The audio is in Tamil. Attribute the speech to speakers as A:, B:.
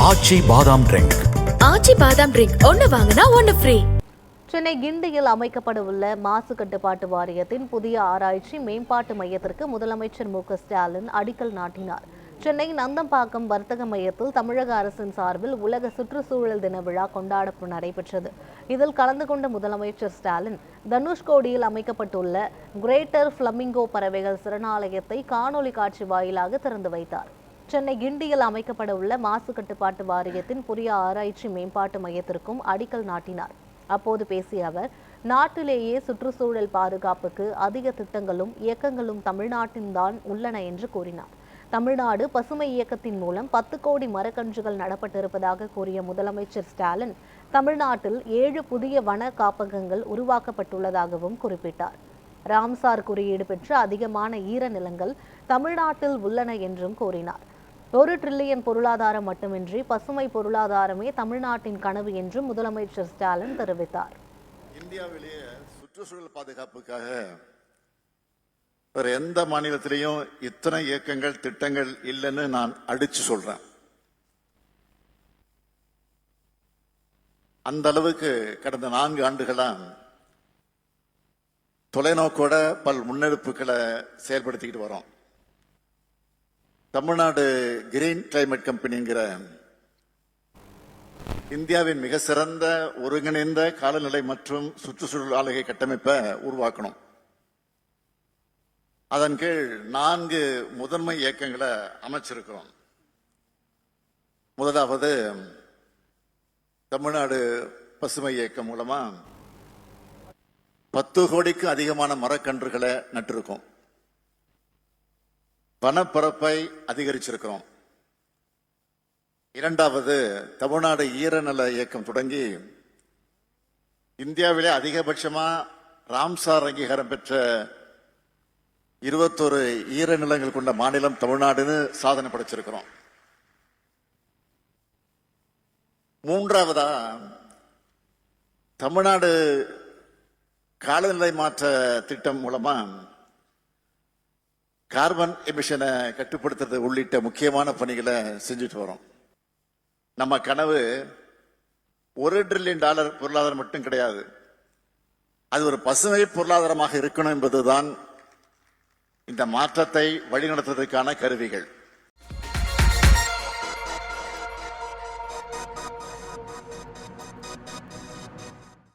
A: ஆச்சி பாதாம் ட்ரிங்க்.
B: ஆச்சி பாதாம் ட்ரிங்க் ஒன்னு வாங்கினா ஒன்னு ஃப்ரீ.
C: சென்னை கிண்டியில் அமைக்கப்பட உள்ள மாசு கட்டுப்பாட்டு வாரியத்தின் புதிய ஆராய்ச்சி மேம்பாட்டு மையத்திற்கு முதலமைச்சர் மு க ஸ்டாலின் அடிக்கல் நாட்டினார். சென்னை நந்தம்பாக்கம் வர்த்தக மையத்தில் தமிழக அரசின் சார்பில் உலக சுற்றுச்சூழல் தின விழா கொண்டாடப்பு நடைபெற்றது. இதில் கலந்து கொண்ட முதலமைச்சர் ஸ்டாலின் தனுஷ்கோடியில் அமைக்கப்பட்டுள்ள கிரேட்டர் பிளமிங்கோ பறவைகள் சரணாலயத்தை காணொலி காட்சி வாயிலாக திறந்து வைத்தார். சென்னை கிண்டியில் அமைக்கப்பட உள்ள மாசு கட்டுப்பாட்டு வாரியத்தின் புதிய ஆராய்ச்சி மேம்பாட்டு மையத்திற்கும் அடிக்கல் நாட்டினார். அப்போது பேசிய அவர், நாட்டிலேயே சுற்றுச்சூழல் பாதுகாப்புக்கு அதிக திட்டங்களும் இயக்கங்களும் தமிழ்நாட்டில்தான் உள்ளன என்று கூறினார். தமிழ்நாடு பசுமை இயக்கத்தின் மூலம் 10 கோடி மரக்கன்றுகள் நடப்பட்டிருப்பதாக கூறிய முதலமைச்சர் ஸ்டாலின், தமிழ்நாட்டில் 7 புதிய வன காப்பகங்கள் உருவாக்கப்பட்டுள்ளதாகவும் குறிப்பிட்டார். ராம்சார் குறியீடு பெற்ற அதிகமான ஈரநிலங்கள் தமிழ்நாட்டில் உள்ளன என்றும் கூறினார். 1 டிரில்லியன் பொருளாதாரம் மட்டுமின்றி பசுமை பொருளாதாரமே தமிழ்நாட்டின் கனவு என்றும் முதலமைச்சர் ஸ்டாலின் தெரிவித்தார்.
D: இந்தியாவிலேயே சுற்றுச்சூழல் பாதுகாப்புக்காக வேற எந்த மாநிலத்திலையும் இத்தனை இயக்கங்கள் திட்டங்கள் இல்லைன்னு நான் அடிச்சு சொல்றேன். அந்த அளவுக்கு கடந்த 4 ஆண்டுகளா தொலைநோக்கோட பல் முன்னெடுப்புகளை செயல்படுத்திக்கிட்டு வரோம். தமிழ்நாடு கிரீன் கிளைமேட் கம்பெனிங்கிற இந்தியாவின் மிக சிறந்த ஒருங்கிணைந்த காலநிலை மற்றும் சுற்றுச்சூழல் ஆளுகை கட்டமைப்பை உருவாக்கணும். அதன் கீழ் 4 முதன்மை இயக்கங்களை அமைச்சிருக்கிறோம். முதலாவது தமிழ்நாடு பசுமை இயக்கம் மூலமா 10 கோடிக்கு அதிகமான மரக்கன்றுகளை நட்டிருக்கோம். வனப்பரப்பை அதிகரிச்சிருக்கிறோம். இரண்டாவது தமிழ்நாடு ஈரநில இயக்கம் தொடங்கி இந்தியாவிலே அதிகபட்சமா ராம்சார் அங்கீகாரம் பெற்ற 21 ஈரநிலங்கள் கொண்ட மாநிலம் தமிழ்நாடுன்னு சாதனை படைச்சிருக்கிறோம். மூன்றாவதா தமிழ்நாடு காலநிலை மாற்ற திட்டம் மூலமா கார்பன் எமிஷனை கட்டுப்படுத்துறது உள்ளிட்ட முக்கியமான பணிகளை செஞ்சுட்டு வரோம். நம்ம கனவு $1 டிரில்லியன் பொருளாதாரம் மட்டும் கிடையாது, அது ஒரு பசுமை பொருளாதாரமாக இருக்கணும் என்பதுதான் இந்த மாற்றத்தை வழிநடத்துவதற்கான கருவிகள்.